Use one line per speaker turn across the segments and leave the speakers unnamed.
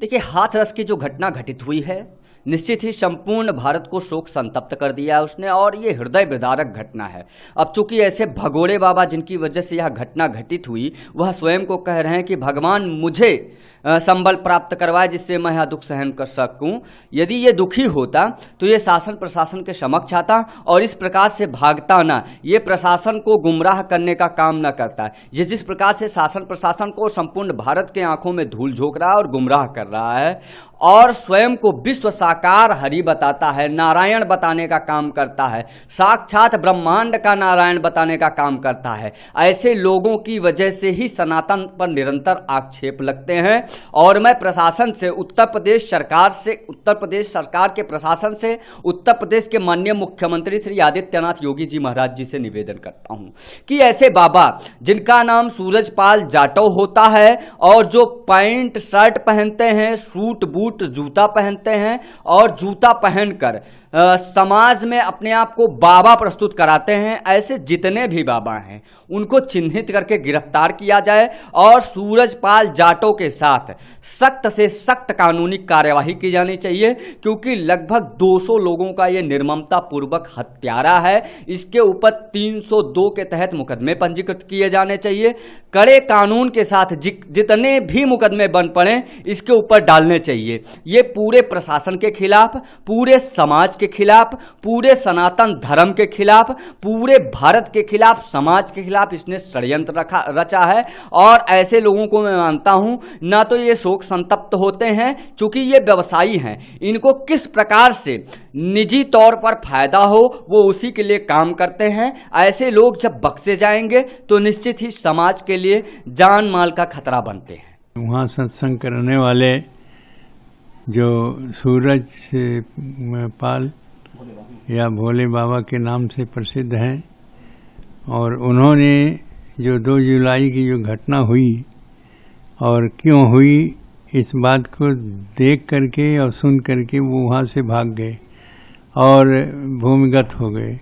देखिए, हाथरस की जो घटना घटित हुई है, निश्चित ही संपूर्ण भारत को शोक संतप्त कर दिया है उसने, और ये हृदय विदारक घटना है। अब चूंकि ऐसे भगोड़े बाबा जिनकी वजह से यह घटना घटित हुई, वह स्वयं को कह रहे हैं कि भगवान मुझे संबल प्राप्त करवाए जिससे मैं यह दुख सहन कर सकूं। यदि ये दुखी होता तो ये शासन प्रशासन के समक्ष आता और इस प्रकार से भागता ना, ये प्रशासन को गुमराह करने का काम ना करता। ये जिस प्रकार से शासन प्रशासन को संपूर्ण भारत के आंखों में धूल झोंक रहा है और गुमराह कर रहा है और स्वयं को विश्व साकार हरि बताता है, नारायण बताने का काम करता है, साक्षात ब्रह्मांड का नारायण बताने का काम करता है, ऐसे लोगों की वजह से ही सनातन पर निरंतर आक्षेप लगते हैं। और मैं प्रशासन से, उत्तर प्रदेश सरकार के प्रशासन से, उत्तर प्रदेश के माननीय मुख्यमंत्री श्री आदित्यनाथ योगी जी महाराज जी से निवेदन करता हूं कि ऐसे बाबा जिनका नाम सूरजपाल जाटव होता है और जो पैंट शर्ट पहनते हैं, सूट बूट जूता पहनते हैं और जूता पहनकर समाज में अपने आप को बाबा प्रस्तुत कराते हैं, ऐसे जितने भी बाबा हैं उनको चिन्हित करके गिरफ्तार किया जाए और सूरजपाल जाटव के साथ सख्त से सख्त कानूनी कार्यवाही की जानी चाहिए, क्योंकि लगभग 200 लोगों का ये निर्ममता पूर्वक हत्यारा है। इसके ऊपर 302 के तहत मुकदमे पंजीकृत किए जाने चाहिए। कड़े कानून के साथ जितने भी मुकदमे बन पड़े इसके ऊपर डालने चाहिए। ये पूरे प्रशासन के खिलाफ, पूरे समाज के खिलाफ, पूरे सनातन धर्म के खिलाफ, पूरे भारत के खिलाफ, समाज के खिलाफ इसने षड्यंत्र रचा है। और ऐसे लोगों को मैं मानता हूं, ना तो ये शोक संतप्त होते हैं चूंकि ये व्यवसायी हैं, इनको किस प्रकार से निजी तौर पर फायदा हो वो उसी के लिए काम करते हैं। ऐसे लोग जब बख्शे जाएंगे तो निश्चित ही समाज के लिए जान माल का खतरा बनते हैं।
वहाँ सत्संग करने वाले जो सूरज पाल या भोले बाबा के नाम से प्रसिद्ध हैं, और उन्होंने जो 2 जुलाई की जो घटना हुई और क्यों हुई इस बात को देख करके और सुन करके वो वहाँ से भाग गए और भूमिगत हो गए।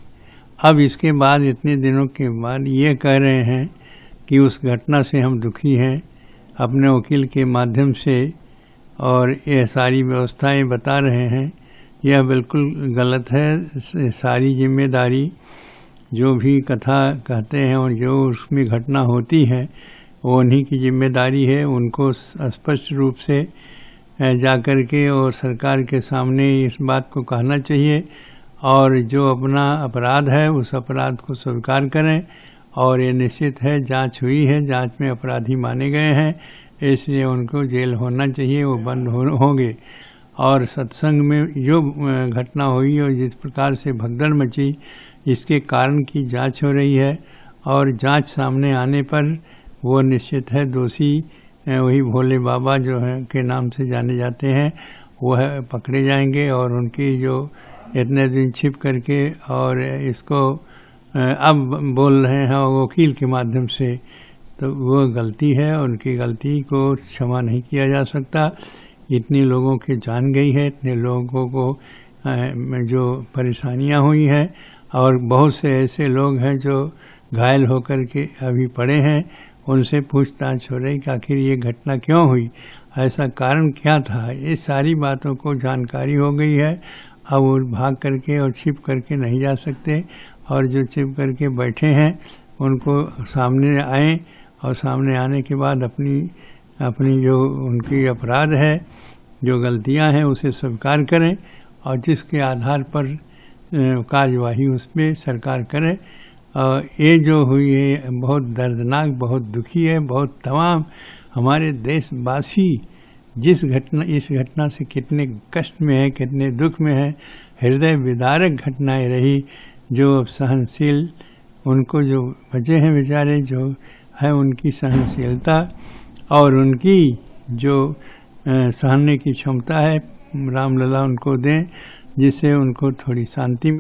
अब इसके बाद इतने दिनों के बाद ये कह रहे हैं कि उस घटना से हम दुखी हैं अपने वकील के माध्यम से, और ये सारी व्यवस्थाएं बता रहे हैं। यह बिल्कुल गलत है। सारी जिम्मेदारी जो भी कथा कहते हैं और जो उसमें घटना होती है वो उन्हीं की जिम्मेदारी है। उनको स्पष्ट रूप से जाकर के और सरकार के सामने इस बात को कहना चाहिए और जो अपना अपराध है उस अपराध को स्वीकार करें। और ये निश्चित है जांच हुई है, जांच में अपराधी माने गए हैं, इसलिए उनको जेल होना चाहिए, वो बंद होंगे। और सत्संग में जो घटना हुई और जिस प्रकार से भगदड़ मची, इसके कारण की जांच हो रही है और जांच सामने आने पर वो निश्चित है दोषी वही भोले बाबा जो है के नाम से जाने जाते हैं वह पकड़े जाएंगे। और उनकी जो इतने दिन छिप करके और इसको अब बोल रहे हैं वकील के माध्यम से, तो वो गलती है। उनकी गलती को क्षमा नहीं किया जा सकता। इतने लोगों की जान गई है, इतने लोगों को जो परेशानियां हुई हैं, और बहुत से ऐसे लोग हैं जो घायल होकर के अभी पड़े हैं। उनसे पूछताछ हो रही कि आखिर ये घटना क्यों हुई, ऐसा कारण क्या था। ये सारी बातों को जानकारी हो गई है। अब वो भाग करके और छिप करके नहीं जा सकते, और जो छिप करके बैठे हैं उनको सामने आए और सामने आने के बाद अपनी जो उनकी अपराध है, जो गलतियां हैं उसे स्वीकार करें और जिसके आधार पर कार्यवाही उसमें सरकार करे। ये जो हुई है बहुत दर्दनाक, बहुत दुखी है। बहुत तमाम हमारे देशवासी इस घटना से कितने कष्ट में है, कितने दुख में है। हृदय विदारक घटनाएं रही जो सहनशील, उनको जो बचे हैं बेचारे जो है उनकी सहनशीलता और उनकी जो सहने की क्षमता है, रामलला उनको दें जिससे उनको थोड़ी शांति